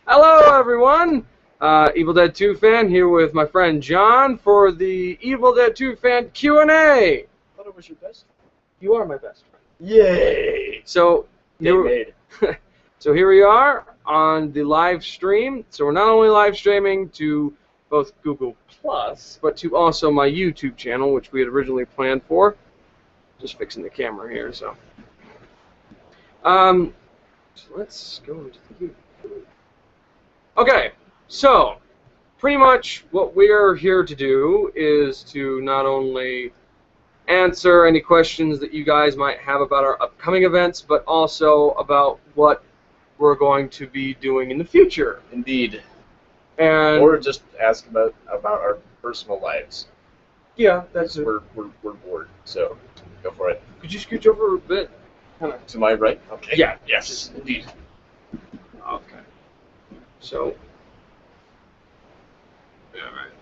Hello, everyone. Evildead2fan here with my friend John for the Evildead2fan Q&A. I thought it was your best. You are my best friend. Yay! So Made. so here we are on the live stream. So we're not only live streaming to both Google Plus, but to also my YouTube channel, which we had originally planned for. Just fixing the camera here. So let's go into the YouTube. Okay, so pretty much what we're here to do is to not only answer any questions that you guys might have about our upcoming events, but also about what we're going to be doing in the future. Indeed. And Or just ask about our personal lives. yeah, that's We're bored, so go for it. Could you scooch over a bit? Kind of. To my right? Okay. Yeah. Yes, indeed. Okay. So. Yeah, right.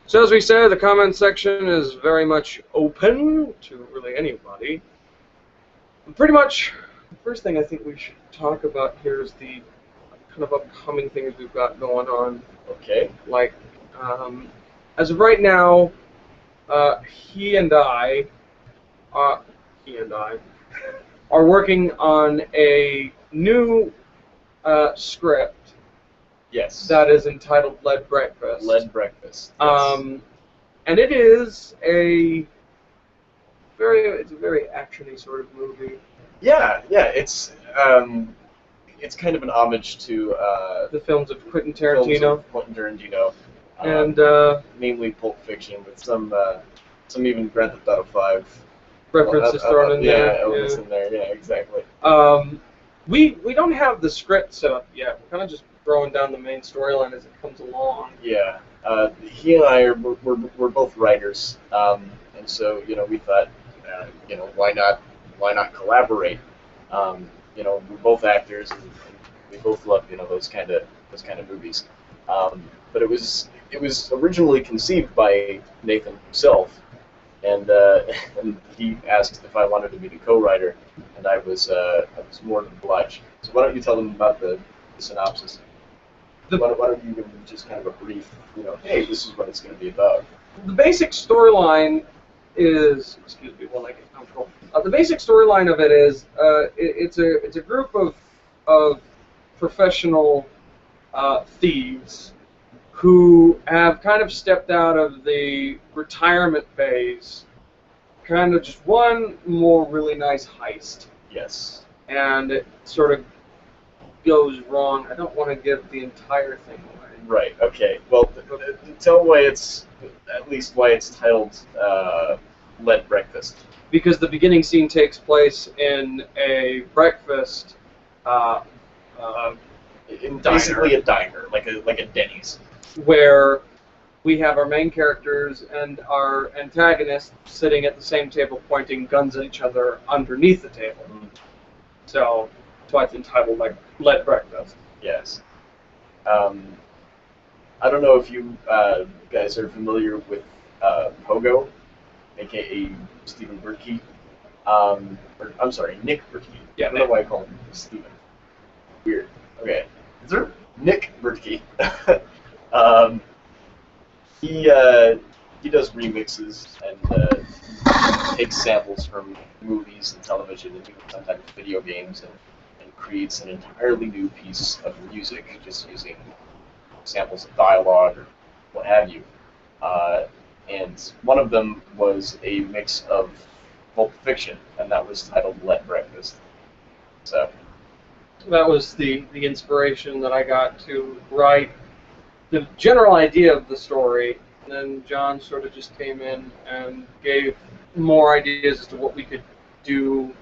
So as we said, the comment section is very much open to really anybody. Pretty much, the first thing I think we should talk about here is the kind of upcoming things we've got going on. Okay. Like, as of right now, he and I are working on a new script. Yes. That is entitled Lead Breakfast. Lead Breakfast. Yes. And it is a very actiony sort of movie. Yeah. It's kind of an homage to The films of Quentin Tarantino. And mainly Pulp Fiction, with some even Grand Theft Auto 5 references thrown in there. Yeah, elements in there. Yeah, exactly. We don't have the script set up yet. We're kind of just throwing down the main storyline as it comes along. Yeah, he and I we're both writers, and so we thought, why not collaborate? We're both actors, and we both love those kind of movies. But it was originally conceived by Nathan himself, and he asked if I wanted to be the co-writer, and I was more than obliged. So why don't you tell them about the synopsis? Why don't you give them just kind of a brief, hey, this is what it's going to be about. The basic storyline is, excuse me while I get comfortable. The basic storyline of it is it's a group of professional thieves who have kind of stepped out of the retirement phase, kind of just one more really nice heist. Yes. And it sort of goes wrong. I don't want to give the entire thing away. Right. Okay. Well, tell why it's titled Lead Breakfast. Because the beginning scene takes place in a breakfast basically a diner, like a Denny's, where we have our main characters and our antagonists sitting at the same table pointing guns at each other underneath the table. Mm-hmm. So that's why it's entitled like Lead Breakfast. Yes. I don't know if you guys are familiar with Pogo, aka Stephen Burke. I'm sorry, Nick Burke. Yeah, I don't know why I call him Stephen. Weird. Okay. Is there Nick Burke? He does remixes and takes samples from movies and television and sometimes video games and creates an entirely new piece of music just using samples of dialogue or what have you. And one of them was a mix of Pulp Fiction, and that was titled Lead Breakfast. So that was the inspiration that I got to write the general idea of the story. And then John sort of just came in and gave more ideas as to what we could do,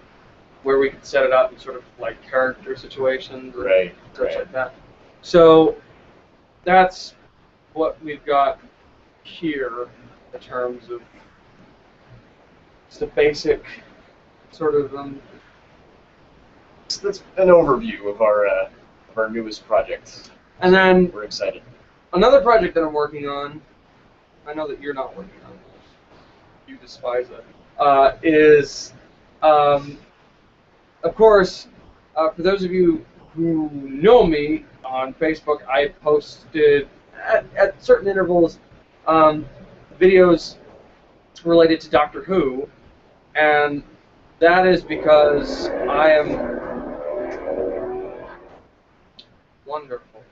where we could set it up in sort of like character situations and such like that. So that's what we've got here in terms of just a basic sort of that's an overview of our newest project. And then we're excited. Another project that I'm working on, I know that you're not working on this, you despise it, is, of course, for those of you who know me on Facebook, I posted at certain intervals videos related to Doctor Who, and that is because I am wonderful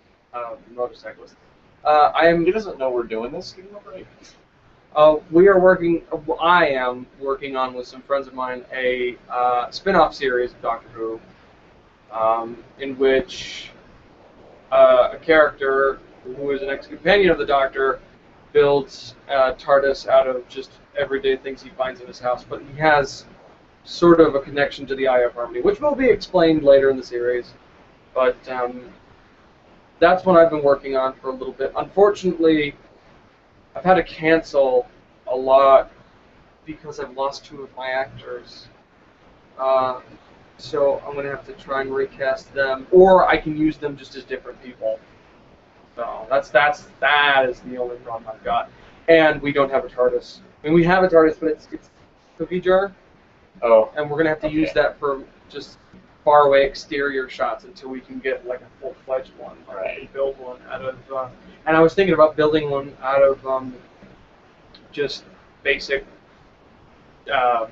motorcyclist. I am. He doesn't know we're doing this. Give him a break. We are working. I am working on with some friends of mine a spin-off series of Doctor Who, in which a character who is an ex-companion of the Doctor builds TARDIS out of just everyday things he finds in his house, but he has sort of a connection to the Eye of Harmony, which will be explained later in the series. But that's what I've been working on for a little bit. Unfortunately, I've had to cancel a lot because I've lost 2 of my actors. So I'm going to have to try and recast them, or I can use them just as different people. So that is the only problem I've got. And we don't have a TARDIS. I mean, we have a TARDIS, but it's cookie jar. Oh. And we're going to have to use that for just faraway exterior shots until we can get like a full-fledged one. Right. Build one out of, and I was thinking about building one out of just basic thin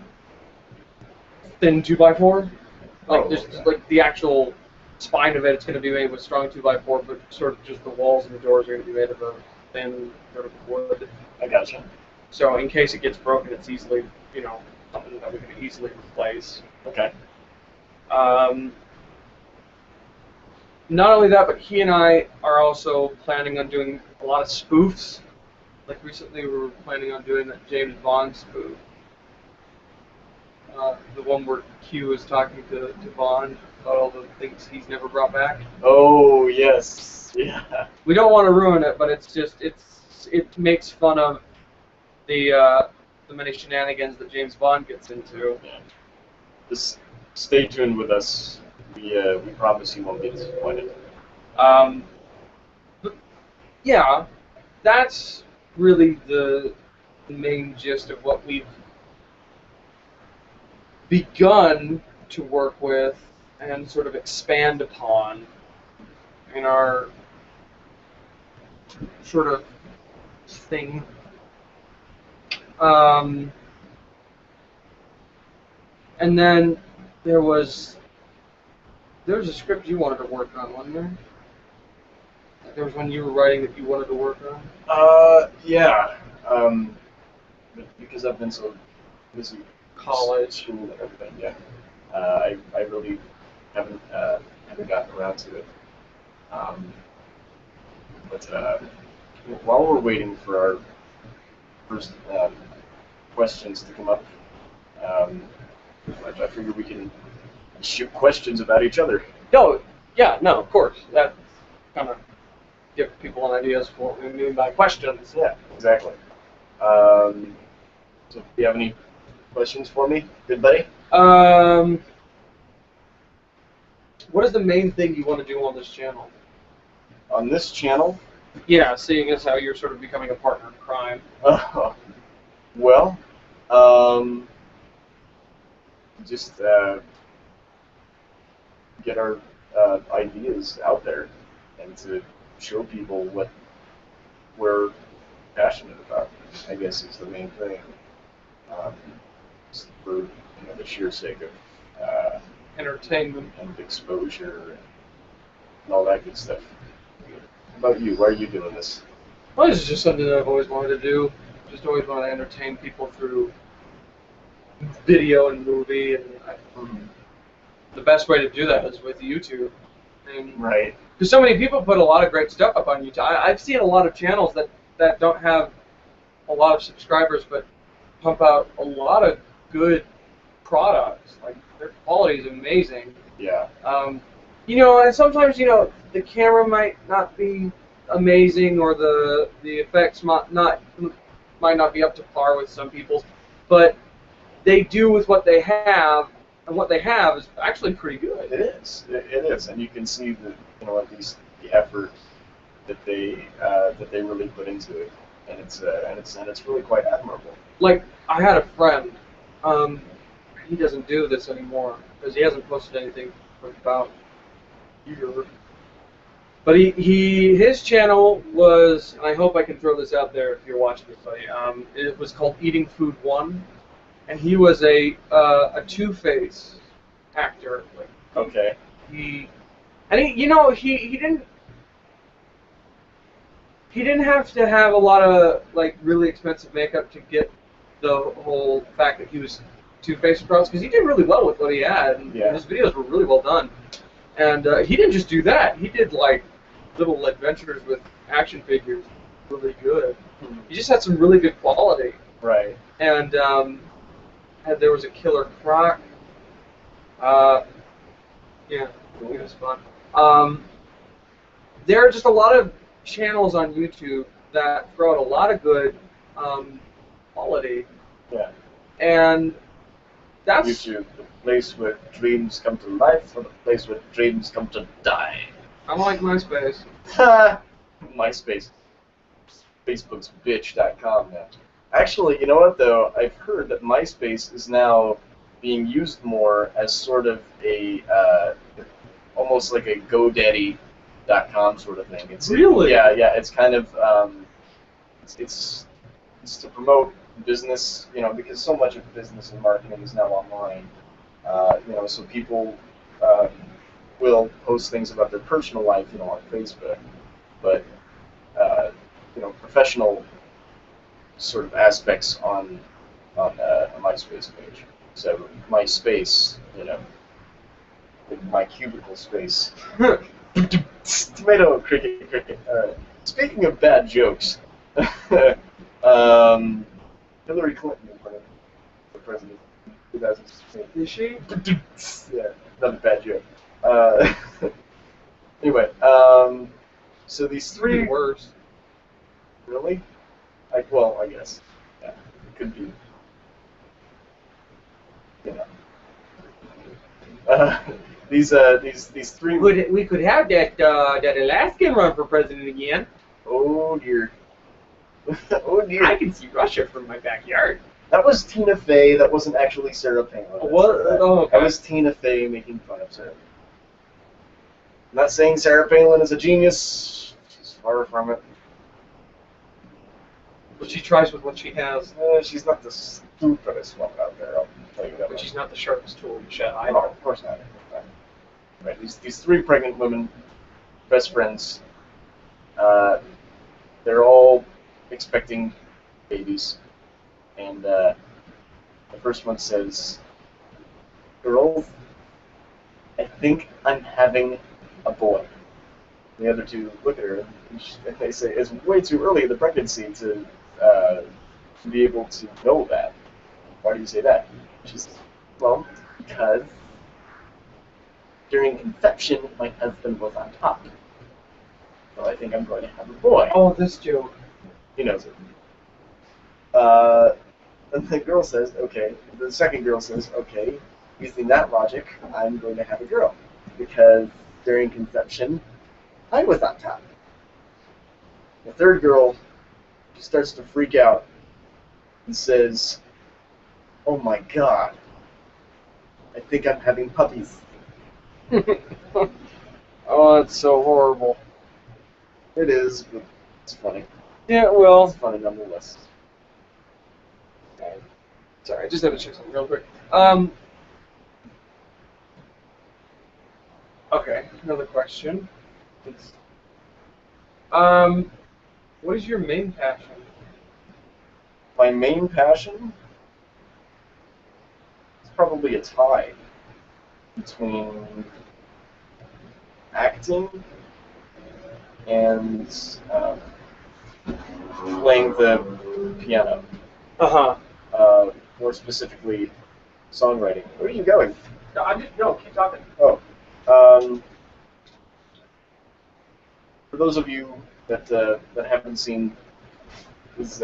2x4. Like just like the actual spine of it, it's going to be made with strong 2x4, but sort of just the walls and the doors are going to be made of a thin sort of wood. I gotcha. So in case it gets broken, it's easily, something that we can easily replace. Okay. Not only that, but he and I are also planning on doing a lot of spoofs. Like recently, we were planning on doing that James Bond spoof. The one where Q is talking to Bond about all the things he's never brought back. Oh yes, yeah. We don't want to ruin it, but it makes fun of the many shenanigans that James Bond gets into. Yeah. Just stay tuned with us. We promise you won't be disappointed. But yeah, that's really the main gist of what we've begun to work with and sort of expand upon in our sort of thing. And then there was a script you wanted to work on, wasn't there? There was one you were writing that you wanted to work on? Yeah. Because I've been so busy College. school and everything, yeah. I really haven't gotten around to it. But while we're waiting for our first questions to come up, I figure we can shoot questions about each other. No, yeah, no, of course. That kind of give people an idea as to what we mean by questions. Yeah, exactly. So, do you have any questions for me, good buddy? What is the main thing you want to do on this channel? On this channel? Yeah, seeing as how you're sort of becoming a partner in crime. Well, just get our ideas out there and to show people what we're passionate about, I guess is the main thing. Just for the sheer sake of entertainment and exposure and all that good stuff. How about you? Why are you doing this? Well, this is just something that I've always wanted to do. Just always wanted to entertain people through video and movie, and the best way to do that is with YouTube. And right. Because so many people put a lot of great stuff up on YouTube. I've seen a lot of channels that don't have a lot of subscribers, but pump out a lot of good products. Like, their quality is amazing. Yeah. And sometimes, the camera might not be amazing, or the effects might not be up to par with some people's, but they do with what they have, and what they have is actually pretty good. It is. It is, and you can see at least the effort that they really put into it, and it's really quite admirable. Like, I had a friend. He doesn't do this anymore because he hasn't posted anything for about But his channel was, and I hope I can throw this out there if you're watching this, buddy. It was called Eating Food One, and he was a two-face actor. Like, Okay. He didn't have to have a lot of like really expensive makeup to get the whole fact that he was two-faced across, because he did really well with what he had, and his videos were really well done. And he didn't just do that; he did like little adventures with action figures, really good. He just had some really good quality. Right. And there was a Killer Croc. Yeah, it was fun. There are just a lot of channels on YouTube that throw out a lot of good quality. Yeah. And that's YouTube, the place where dreams come to life, or the place where dreams come to die. I like MySpace. MySpace. Facebook's bitch.com now. Actually, you know what though? I've heard that MySpace is now being used more as sort of a, almost like a GoDaddy.com sort of thing. It's really? Yeah, it's kind of, it's to promote business, you know, because so much of business and marketing is now online. You know, so people will post things about their personal life, you know, on Facebook, but you know, professional sort of aspects on a MySpace page. So MySpace, you know, my cubicle space. Tomato, cricket. Speaking of bad jokes, Hillary Clinton is running for president in 2016. Is she? Yeah, another bad joke. Anyway, so these three worse. Really? Well, I guess. Yeah, it could be. You know. These three. We could have that Alaskan run for president again. Oh dear. Oh dear. I can see Russia from my backyard. That was Tina Fey. That wasn't actually Sarah Palin. What? Oh, okay. That was Tina Fey making fun of Sarah. I'm not saying Sarah Palin is a genius. She's far from it. But she tries with what she has. She's not the stupidest one out there. I'll tell you that. But she's not the sharpest tool in the shed. No, of course not. Right. These three pregnant women, best friends. They're all expecting babies, and the first one says, "Girls, I think I'm having a boy." The other two look at her and they say, "It's way too early in the pregnancy to be able to know that." Why do you say that? She says, "Well, because during conception, my husband was on top. So I think I'm going to have a boy." Oh, this joke. He knows it. And the girl says, okay, the second girl says, okay, using that logic, I'm going to have a girl. Because during conception, I was on top. The third girl starts to freak out and says, oh my god, I think I'm having puppies. Oh, it's so horrible. It is, but it's funny. Yeah, well. It's funny nonetheless. Sorry, I just had to check something real quick. Okay, another question. What is your main passion? My main passion? It's probably a tie between acting and playing the piano. More specifically, songwriting. Where are you going? No, keep talking. Oh, for those of you that haven't seen his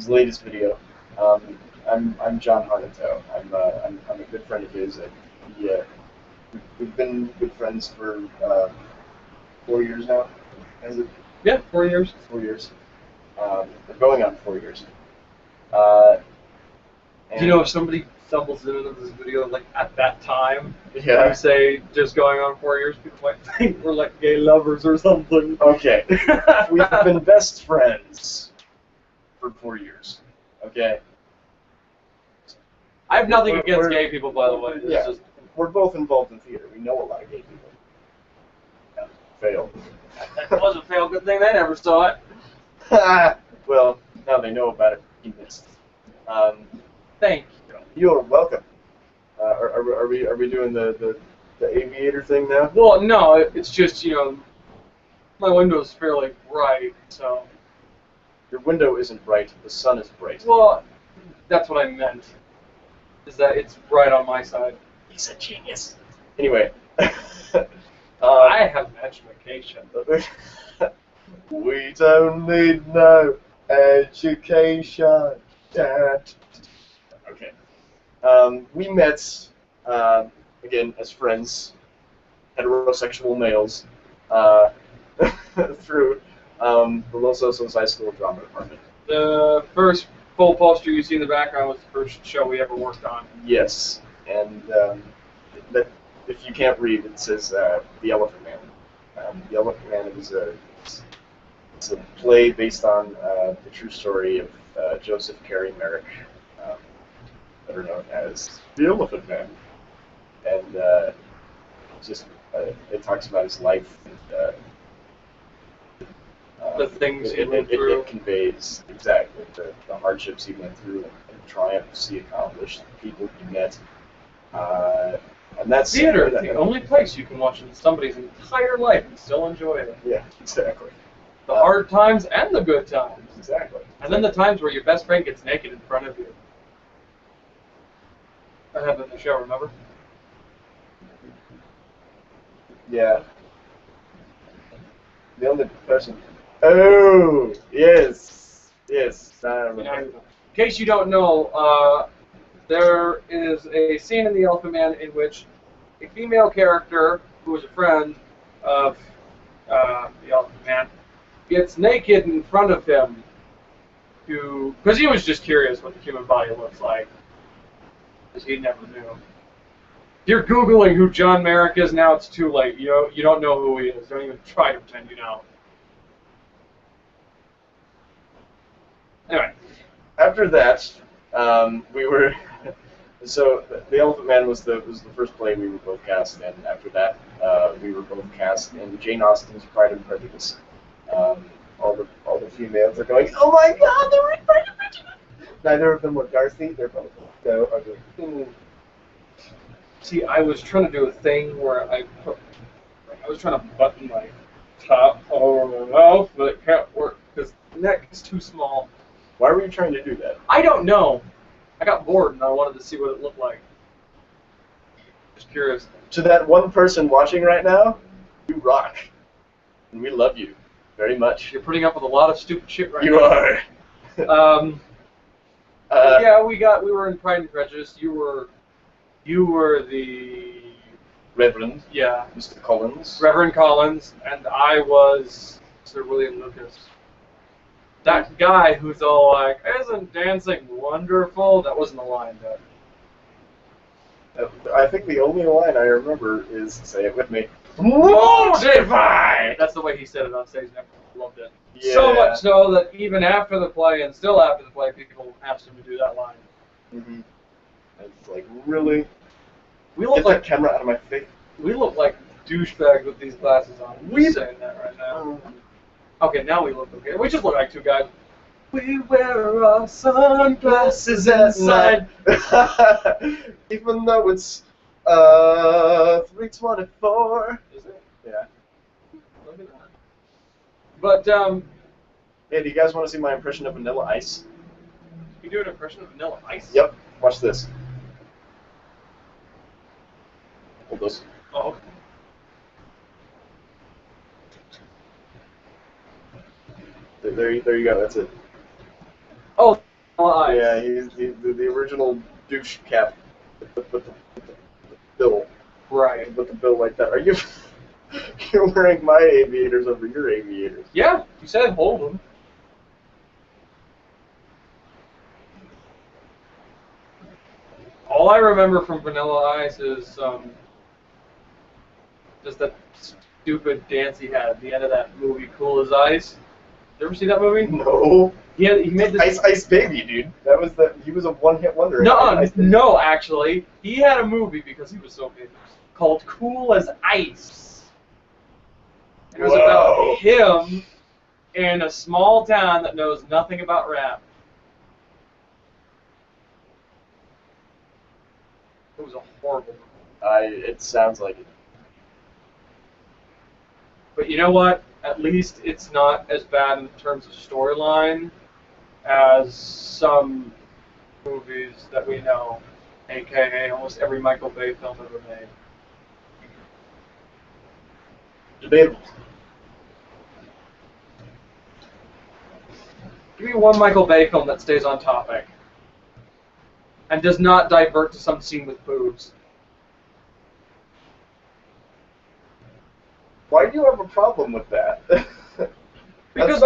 latest video, I'm John Harnato. I'm a good friend of his. We've been good friends for 4 years now. Is it? Yeah, 4 years. 4 years. We're going on 4 years. Do you know if somebody stumbles into this video like at that time. Yeah. You say just going on 4 years, people might think we're like gay lovers or something. Okay. We've been best friends for 4 years. Okay. I have nothing We're- against we're- gay people, by the way. It's Yeah. just, We're both involved in theater. We know a lot of gay people. Yeah. Failed. that was a fail. Good thing they never saw it. Well, now they know about it. You missed. Thank you. You're welcome. Are we doing the aviator thing now? Well, no, it's just, you know, my window's fairly bright, so. Your window isn't bright. The sun is bright. Well, that's what I meant. Is that it's bright on my side. He's a genius. Anyway. I have education. We don't need no education. Okay. We met, again, as friends, heterosexual males, through the Los Osos High School drama department. The first full poster you see in the background was the first show we ever worked on. Yes, and that, if you can't read, it says The Elephant Man. The Elephant Man is it's a play based on the true story of Joseph Carey Merrick, better known as The Elephant Man. And it talks about his life and The things he it, went it, through. it conveys exactly the hardships he went through and triumphs he accomplished, the people he met. And that's Theater, the only place you can watch somebody's entire life and still enjoy it. Yeah, exactly. The hard times and the good times. Exactly. And then the times where your best friend gets naked in front of you. That happened in the show, remember? Yeah. The only person. Oh, yes. Yes. I remember. In case you don't know, there is a scene in The Elephant Man in which a female character, who is a friend of the Elephant Man, gets naked in front of him because he was just curious what the human body looks like, because he never knew. If you're Googling who John Merrick is now, it's too late. You don't know who he is. Don't even try to pretend you know. Anyway. After that, we were. So The Elephant Man was the first play we were both cast in. After that, we were both cast in Jane Austen's Pride and Prejudice. All the females are going, oh my God, they're in Pride and Prejudice. Neither of them were Darcy. They're both so ugly. See, I was trying to do a thing where I was trying to button my top over my mouth, but it can't work because the neck is too small. Why were you trying to do that? I don't know. I got bored and I wanted to see what it looked like. Just curious. To that one person watching right now, you rock, and we love you very much. You're putting up with a lot of stupid shit right You now. are. Yeah, we were in Pride and Prejudice. You were the Reverend. Yeah. Mr. Collins. Reverend Collins, and I was Sir William Lucas. That guy who's all like, "Isn't dancing wonderful?" That wasn't the line, though. I think the only line I remember is, say it with me, Mortify! That's the way he said it on stage, and I loved it. Yeah. So much so that even after the play, and still after the play, people asked him to do that line. Mm-hmm. It's like, really? We Get look like that camera out of my face. we look like douchebags with these glasses on. We're saying that right now. Okay, now we look okay. We just look like two guys. We wear our sunglasses inside. Even though it's 3:24. Is it? Yeah. Look at that. But Hey, do you guys want to see my impression of Vanilla Ice? you do an impression of Vanilla Ice. Yep. Watch this. Hold this. Oh. There you go. That's it. Oh, Vanilla Ice. Yeah, he's the original douche cap with the bill. Right. With the bill like that. Are you? You're wearing my aviators over your aviators. Yeah, you said hold them. All I remember from Vanilla Ice is just that stupid dance he had at the end of that movie, Cool as Ice. You ever see that movie? No. He made this. Ice Baby, dude. He was a one-hit wonder. No, actually, he had a movie because he was so famous called Cool as Ice. And it was about him in a small town that knows nothing about rap. It was a horrible movie. It sounds like it. But you know what? At least it's not as bad in terms of storyline as some movies that we know, aka almost every Michael Bay film ever made. Debatable. Give me one Michael Bay film that stays on topic and does not divert to some scene with boobs. Why do you have a problem with that? Because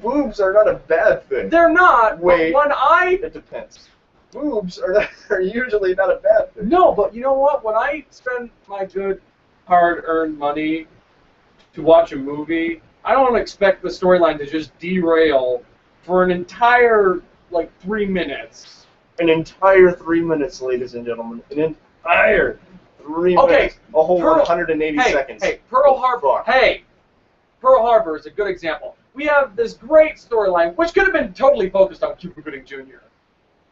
boobs are not a bad thing. They're not. Wait. But it depends. Boobs are usually not a bad thing. No, but you know what? When I spend my good, hard-earned money to watch a movie, I don't expect the storyline to just derail for an entire, 3 minutes. An entire 3 minutes, ladies and gentlemen. An entire 3 minutes. A whole 180 seconds. Hey, Pearl Harbor. Hey, Pearl Harbor is a good example. We have this great storyline, which could have been totally focused on Cuba Gooding Jr.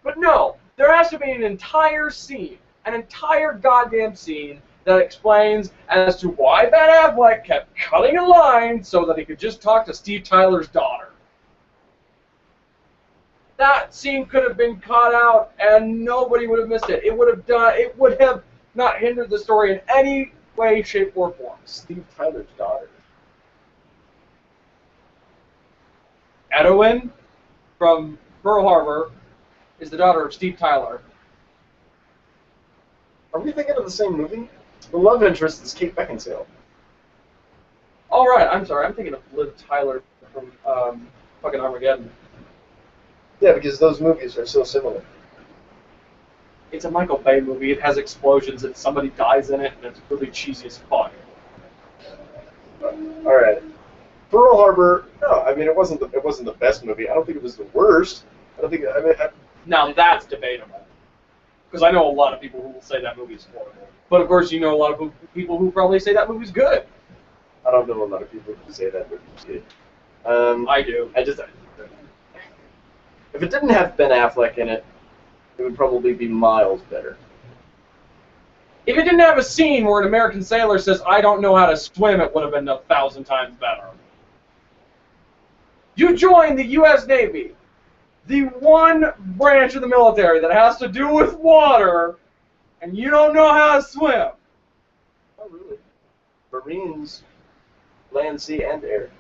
But no, there has to be an entire scene, an entire goddamn scene that explains as to why Ben Affleck kept cutting a line so that he could just talk to Steve Tyler's daughter. That scene could have been cut out and nobody would have missed it. It would have not hindered the story in any way, shape, or form. Steve Tyler's daughter. Edwin from Pearl Harbor is the daughter of Steve Tyler. Are we thinking of the same movie? The love interest is Kate Beckinsale. Oh, right, I'm sorry. I'm thinking of Liv Tyler from fucking Armageddon. Yeah, because those movies are so similar. It's a Michael Bay movie. It has explosions and somebody dies in it, and it's really cheesy as fuck. All right, Pearl Harbor. No, I mean it wasn't the best movie. I don't think it was the worst. I don't think. Now that's debatable, because I know a lot of people who will say that movie is horrible. But of course, you know a lot of people who probably say that movie's good. I don't know a lot of people who say that movie's good. I do. If it didn't have Ben Affleck in it, it would probably be miles better. If it didn't have a scene where an American sailor says, "I don't know how to swim," it would have been 1,000 times better. You join the U.S. Navy, the one branch of the military that has to do with water, and you don't know how to swim. Oh, really? Marines, land, sea, and air.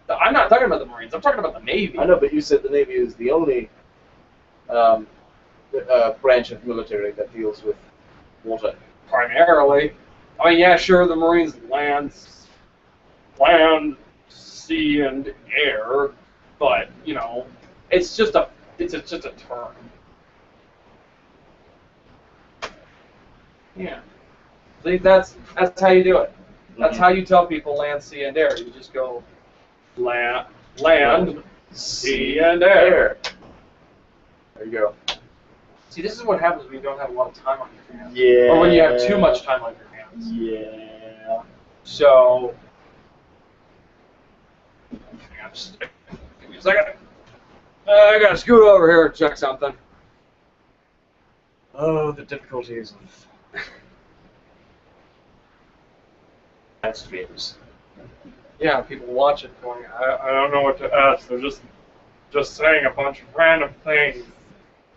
I'm not talking about the Marines. I'm talking about the Navy. I know, but you said the Navy is the only branch of military that deals with water. Primarily. I mean, yeah, sure, the Marines land, sea, and air, but, you know, it's just a term. Yeah. See, that's how you do it. That's how you tell people land, sea, and air. You just go land, sea, and air. There you go. See, this is what happens when you don't have a lot of time on your hands. Yeah. Or when you have too much time on your hands. Yeah. So, give me a second. I gotta scoot over here and check something. Oh, the difficulties of streams. Yeah, people watch it going, I don't know what to ask. They're just saying a bunch of random things.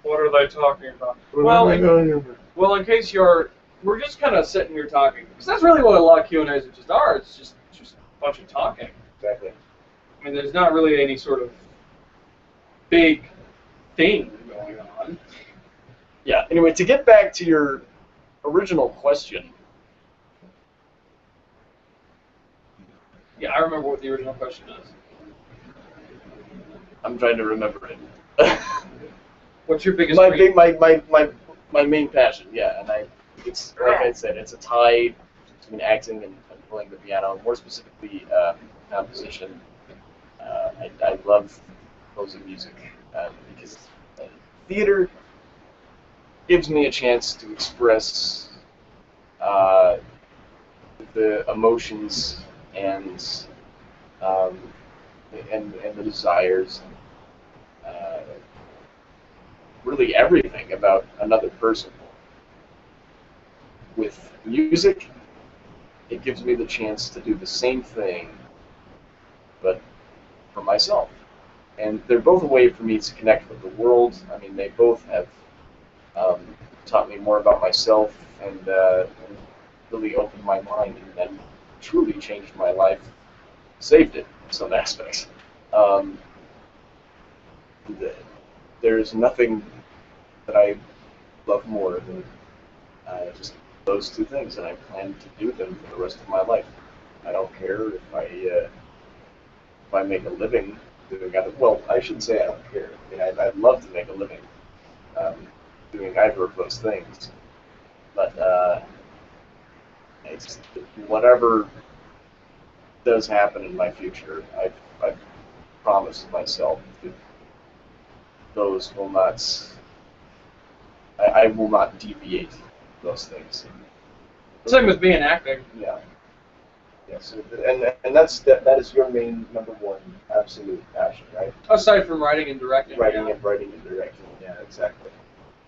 What are they talking about? Well, in case we're just kind of sitting here talking, because that's really what a lot of Q&As just are. It's just a bunch of talking. Exactly. I mean, there's not really any sort of big thing going on. Yeah. Anyway, to get back to your original question. Yeah, I remember what the original question is. I'm trying to remember it. What's your biggest my dream? my main passion, yeah, and it's like I said, it's a tie between acting and playing the piano. More specifically, composition. I love composing music because theater gives me a chance to express the emotions and um, and the desires. Really everything about another person. With music, it gives me the chance to do the same thing, but for myself. And they're both a way for me to connect with the world. I mean, they both have taught me more about myself and really opened my mind and truly changed my life, saved it in some aspects. Um, there's nothing that I love more than just those two things, and I plan to do them for the rest of my life. I don't care if I make a living doing either. Well, I shouldn't say I don't care. I mean, I'd love to make a living doing either of those things, but it's whatever does happen in my future. I've promised myself that those will not. I will not deviate those things. Same with me in acting. Yeah. Yes, and that is your main number one absolute passion, right? Aside from writing and directing. Writing yeah. and writing and directing. Yeah, exactly.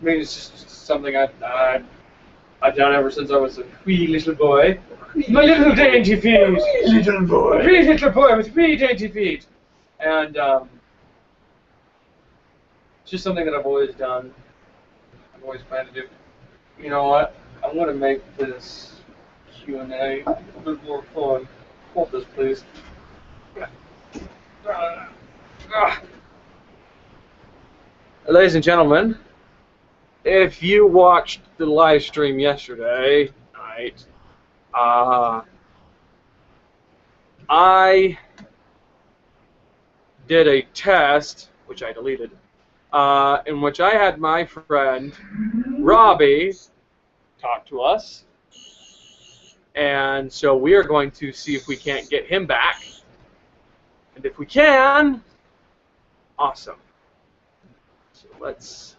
I mean, it's just something I've done ever since I was a wee little boy. My little dainty feet. Wee little boy. A wee little boy with wee dainty feet. And it's just something that I've always done. I've always planned to do. You know what? I'm going to make this Q&A a bit more fun. Hold this, please. Ladies and gentlemen, if you watched the live stream yesterday night, I did a test, which I deleted, in which I had my friend Robbie talk to us. And so we are going to see if we can't get him back. And if we can, awesome. So let's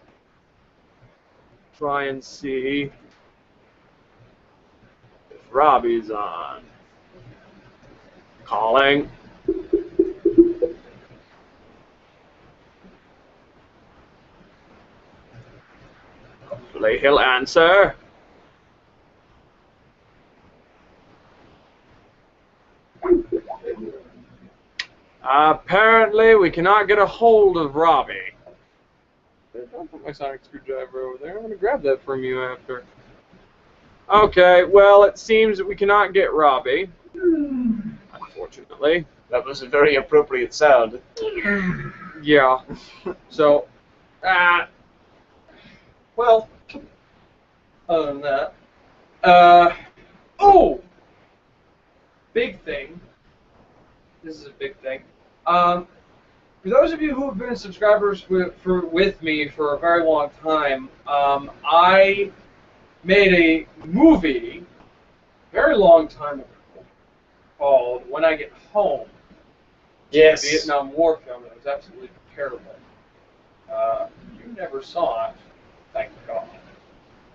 try and see if Robbie's on. Calling. Hopefully he'll answer. Apparently we cannot get a hold of Robbie. I'll put my sonic screwdriver over there. I'm going to grab that from you after. Okay, well, it seems that we cannot get Robbie. Unfortunately. That was a very appropriate sound. Yeah. So, well, other than that, oh! Big thing. This is a big thing. For those of you who have been subscribers with me for a very long time, I made a movie a very long time ago called When I Get Home. Yes. A Vietnam War film. It was absolutely terrible. You never saw it, thank God.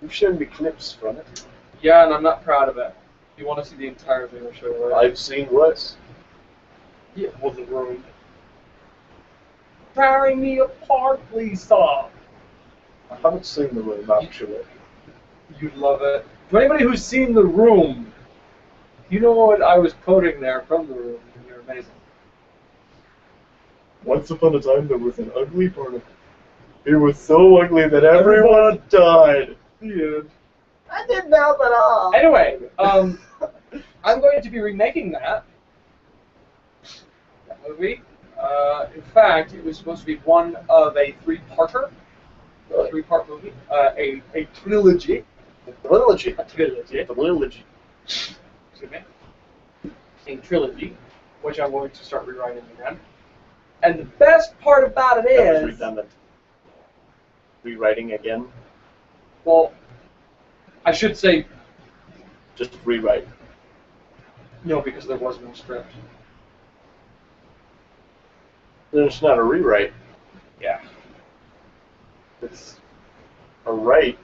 You've shown me clips from it. Yeah, and I'm not proud of it. If you want to see the entire thing, I'll show you. I've seen worse. Yeah, it wasn't ruined. Tearing me apart, please stop. I haven't seen The Room, actually. You'd love it. For anybody who's seen The Room, you know what I was quoting there from The Room, and you're amazing. Once upon a time, there was an ugly part. It was so ugly that everyone died. The end. I didn't know at all. Anyway, I'm going to be remaking that movie. In fact, it was supposed to be one of a three-parter. A three-part movie. A trilogy. A trilogy. A trilogy. A trilogy. Excuse me. A trilogy, which I'm going to start rewriting again. And the best part about it That was is... redundant. rewriting again? Well, I should say Just rewrite. no, because there was no script. Then it's not a rewrite. Yeah. It's a write.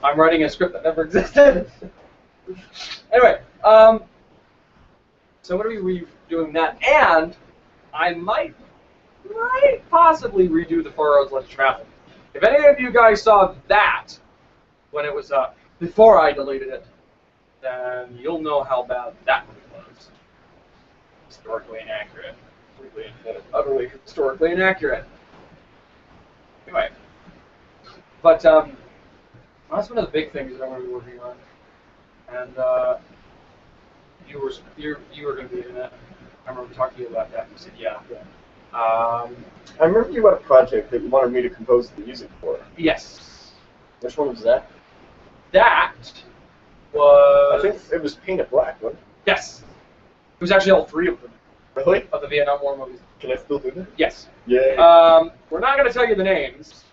I'm writing a script that never existed. Anyway, so I'm going to be redoing that, and I might possibly redo the Four Roads Less Travel. If any of you guys saw that when it was up, before I deleted it, then you'll know how bad that movie was. Historically inaccurate. Utterly historically inaccurate. Anyway. But, that's one of the big things that I'm going to be working on. And, you were going to be in it. I remember talking to you about that. You said, yeah. I remember you had a project that you wanted me to compose the music for. Yes. Which one was that? That was... I think it was Paint It Black, wasn't it? Yes. It was actually all three of them. Really? Of the Vietnam War movies. Can I still do that? Yes. Yeah. We're not going to tell you the names.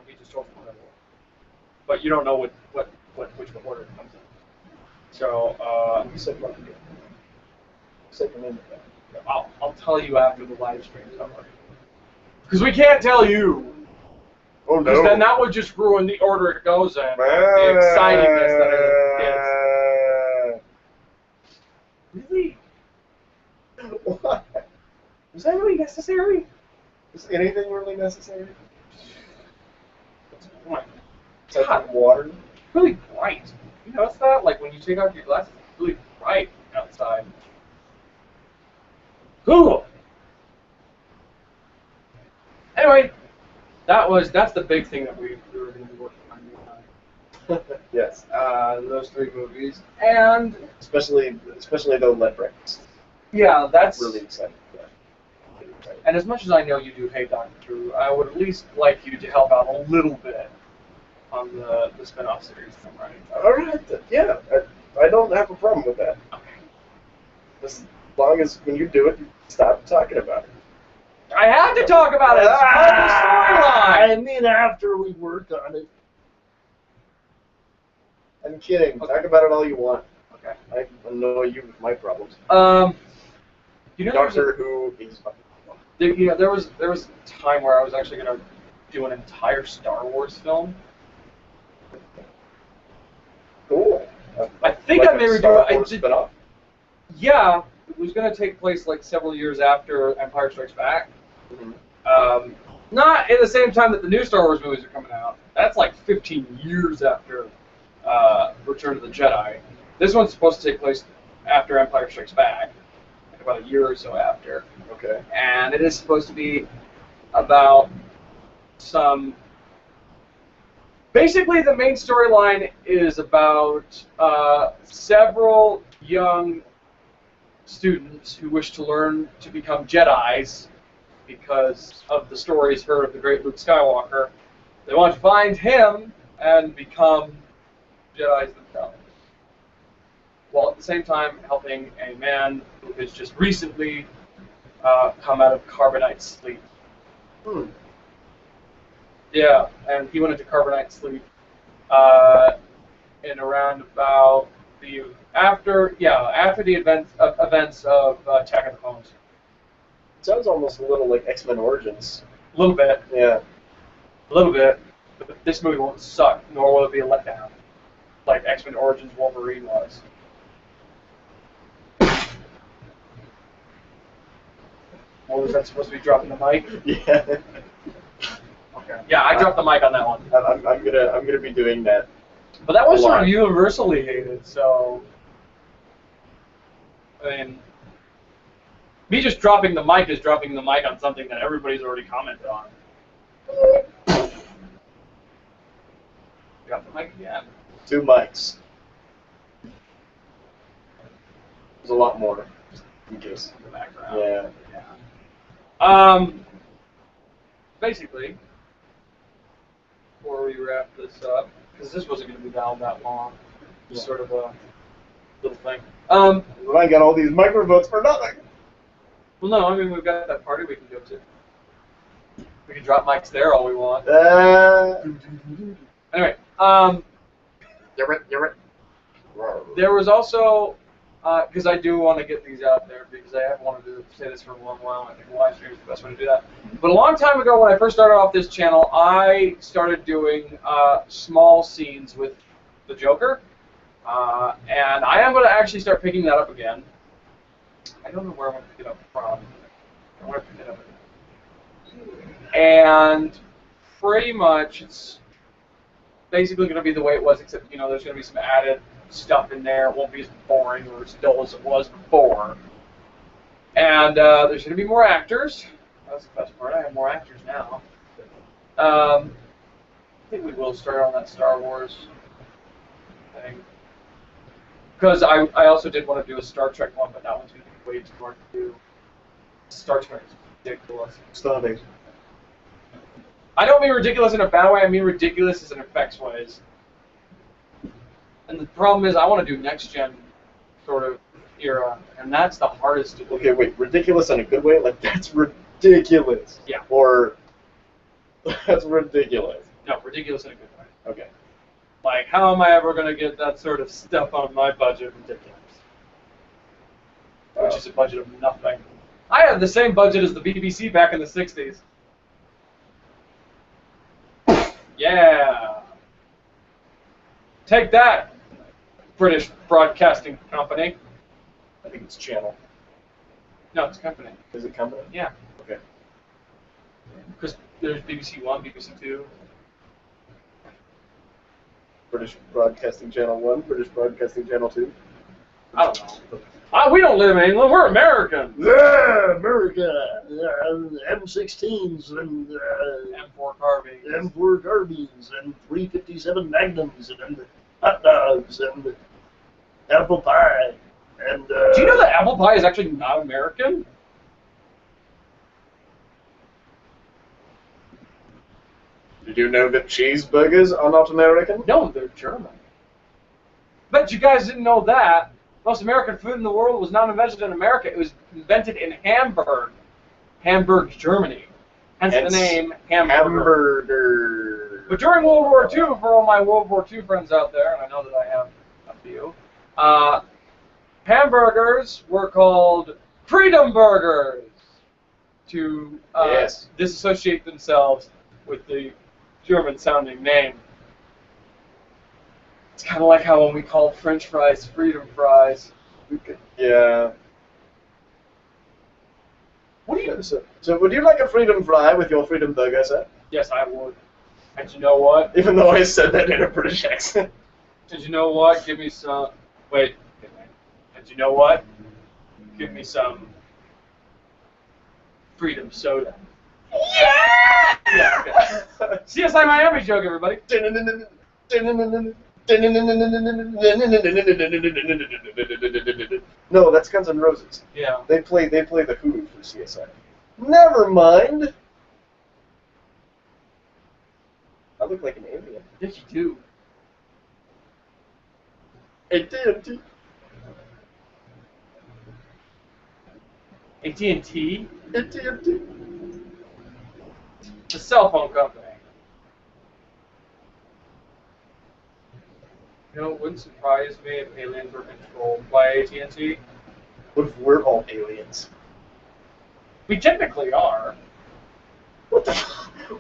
We just told you whatever. But you don't know which order it comes in. So, you said what? You said your name again. I'll tell you after the live stream. Because we can't tell you. Oh no. Because then that would just ruin the order it goes in. The excitingness that it is. Really? What? Was that really necessary? Is anything really necessary? Oh Is that water? Really bright. You notice that? Like when you take off your glasses, it's really bright outside. Cool. Anyway, that's the big thing that we were going to be working on. Yes. Those three movies, and especially the lead breakfast. Yeah, that's really exciting. Yeah. And as much as I know you do hate Doctor Who, I would at least like you to help out a little bit on the spin-off series I'm writing. All right. Yeah, I don't have a problem with that. Okay. As long as when you do it, you stop talking about it. I had to talk about it. It's part of the storyline. I mean, after we worked on it. I'm kidding. Okay. Talk about it all you want. Okay. I annoy you with my problems. You know, Doctor Who is fucking fun. There was a time where I was actually going to do an entire Star Wars film. Cool. I think I may redo it. Yeah, it was going to take place like several years after Empire Strikes Back. Mm-hmm. Not at the same time that the new Star Wars movies are coming out. That's like 15 years after Return of the Jedi. This one's supposed to take place after Empire Strikes Back, like about a year or so after. Okay. And it is supposed to be about some... Basically, the main storyline is about several young students who wish to learn to become Jedis because of the stories heard of the great Luke Skywalker. They want to find him and become Jedis themselves, while at the same time helping a man who has just recently come out of carbonite sleep. Hmm. Yeah, and he went into carbonite sleep in around about after the events of Attack of the Clones. It sounds almost a little like X-Men Origins. A little bit. Yeah. A little bit. But this movie won't suck, nor will it be a letdown, like X-Men Origins Wolverine was. What was that supposed to be, dropping the mic? Yeah. Okay. Yeah, I dropped the mic on that one. I'm gonna be doing that. But that was sort of universally hated, so I mean, me just dropping the mic is dropping the mic on something that everybody's already commented on. Drop the mic again. 2 mics. There's a lot more, just in case. In the background. Yeah. Basically, before we wrap this up, because this wasn't going to be down that long, just sort of a little thing. Well, I got all these microphones for nothing. Well, no, I mean, we've got that party we can go to. We can drop mics there all we want. Anyway, there was also, because I do want to get these out there, because I have wanted to say this for a long while, I think live stream is the best way to do that. But a long time ago, when I first started off this channel, I started doing small scenes with the Joker, and I am going to actually start picking that up again. I don't know where I'm going to pick it up from. I want to pick it up again. And pretty much it's basically going to be the way it was, except, you know, there's going to be some added stuff in there. It won't be as boring or as dull as it was before. And there's going to be more actors. That's the best part. I have more actors now. I think we will start on that Star Wars thing. Because I also did want to do a Star Trek one, but that one's going to be way too hard to do. Star Trek is ridiculous. Star Wars. I don't mean ridiculous in a bad way, I mean ridiculous as in effects ways. And the problem is I want to do next gen sort of era, and that's the hardest to do. Okay, wait, ridiculous in a good way? Like, that's ridiculous. Yeah. Or, that's ridiculous. No, ridiculous in a good way. Okay. Like, how am I ever going to get that sort of stuff on my budget? Ridiculous. Which is a budget of nothing. I had the same budget as the BBC back in the 60s. Yeah. Take that, British Broadcasting Company. I think it's channel. No, it's company. Is it company? Yeah. Okay. Because there's BBC One, BBC Two. British Broadcasting Channel 1, British Broadcasting Channel 2. I don't know. We don't live in England. We're Americans. Yeah, America. M16s and M4 carbines. M4 carbines and 357 Magnums and hot dogs and apple pie and. Do you know that apple pie is actually not American? Did you know that cheeseburgers are not American? No, they're German. Bet you guys didn't know that. Most American food in the world was not invented in America. It was invented in Hamburg, Germany. Hence the name Hamburger. But during World War II, for all my World War II friends out there, and I know that I have a few, hamburgers were called Freedom Burgers to disassociate themselves with the German-sounding name. It's kind of like how when we call French fries Freedom Fries. Yeah. What do you? So would you like a Freedom Fry with your Freedom Burger, sir? Yes, I would. And you know what? Even though I said that in a British accent. And you know what? Give me some. Wait. And you know what? Give me some Freedom Soda. Yeah! Yeah, okay. CSI Miami joke, everybody. No, that's Guns N' Roses. Yeah. They play the Who for CSI. Never mind. I look like an alien. Yes, you do. AT&T. AT&T? AT&T. The cell phone company. You know, it wouldn't surprise me if aliens were controlled by AT&T. What if we're all aliens? We technically are. What the?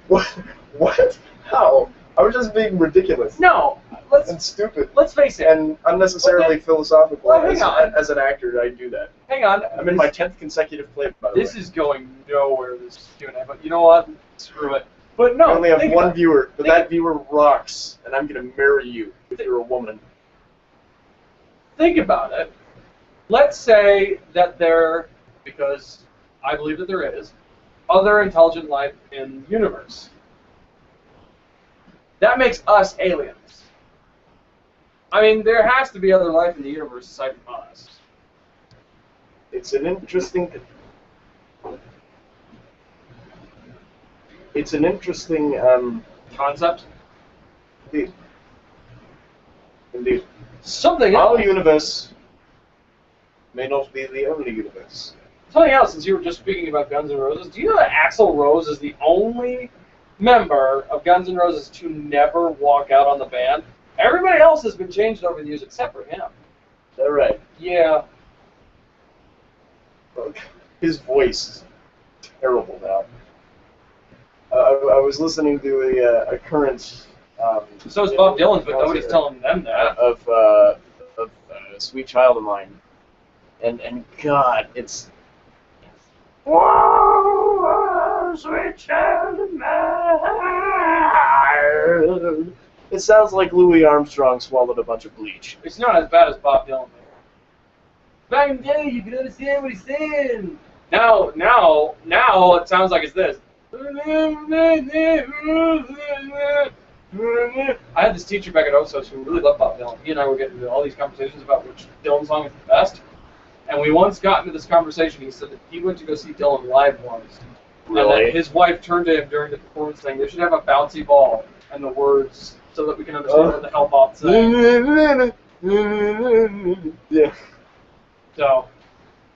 What? How? I was just being ridiculous. No, and stupid. Let's face it. And unnecessarily philosophical. Well, hang on. As an actor, I do that. Hang on. I'm in my 10th consecutive play, by the way. This is going nowhere, this Q&A, but you know what? Screw it. But no, I only have one viewer, but that viewer rocks, and I'm going to marry you if you're a woman. Think about it. Let's say that there, because I believe that there is, other intelligent life in the universe. That makes us aliens. I mean, there has to be other life in the universe aside from us. It's an interesting... It's an interesting concept. Indeed. Something else. Our universe may not be the only universe. Something else, since you were just speaking about Guns N' Roses, do you know that Axl Rose is the only member of Guns N' Roses to never walk out on the band? Everybody else has been changed over the years except for him. Is that right? Yeah. His voice is terrible now. I was listening to a current. So is Bob Dylan's, but nobody's telling them that. Of Sweet Child of Mine, and God, it's. Whoa, sweet child of mine. It sounds like Louis Armstrong swallowed a bunch of bleach. It's not as bad as Bob Dylan. Back in the day, you could understand what he's saying. Now it sounds like it's this. I had this teacher back at OSOS who really loved Bob Dylan. He and I were getting into all these conversations about which Dylan song is the best. And we once got into this conversation. He said that he went to go see Dylan live once. Really? And that his wife turned to him during the performance saying, they should have a bouncy ball and the words so that we can understand what the hell Bob's saying. Yeah. So,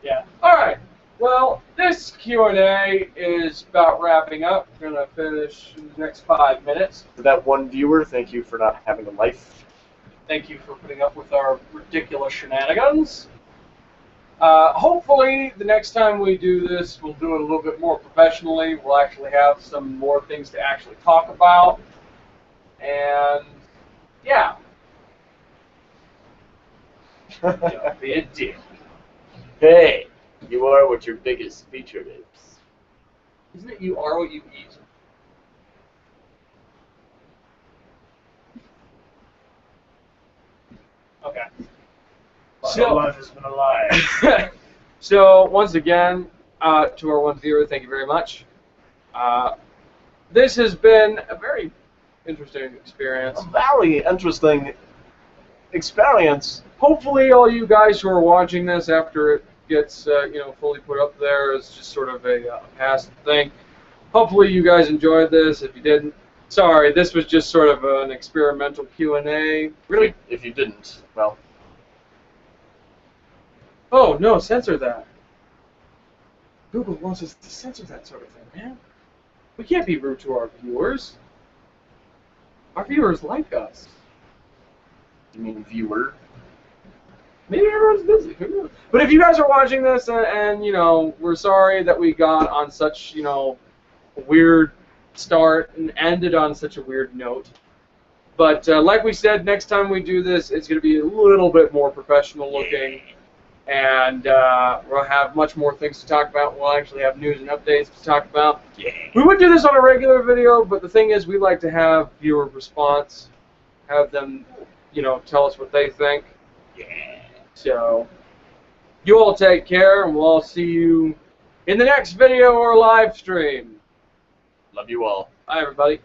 yeah. All right. Well, this Q&A is about wrapping up. We're going to finish in the next 5 minutes. For that one viewer, thank you for not having a life. Thank you for putting up with our ridiculous shenanigans. Hopefully, the next time we do this, we'll do it a little bit more professionally. We'll actually have some more things to actually talk about. And, yeah. Don't be a dick. Hey, you are what your biggest feature is. Isn't it you are what you eat? Okay. So life has been a lie. So, once again, to our one viewer, thank you very much. This has been a very interesting experience. A very interesting experience. Hopefully, all you guys who are watching this after it gets fully put up there is just sort of a past thing. Hopefully, you guys enjoyed this. If you didn't, sorry. This was just sort of an experimental Q&A. Really? If you didn't, well. Oh no! Censor that. Google wants us to censor that sort of thing, man. We can't be rude to our viewers. Our viewers like us. You mean viewer? Maybe everyone's busy. Who knows? But if you guys are watching this and we're sorry that we got on such, a weird start and ended on such a weird note. But like we said, next time we do this, it's going to be a little bit more professional looking. And we'll have much more things to talk about. We'll actually have news and updates to talk about. Yeah. We would do this on a regular video, but the thing is we like to have viewer response. Have them, tell us what they think. Yeah. So, you all take care, and we'll all see you in the next video or live stream. Love you all. Bye, everybody.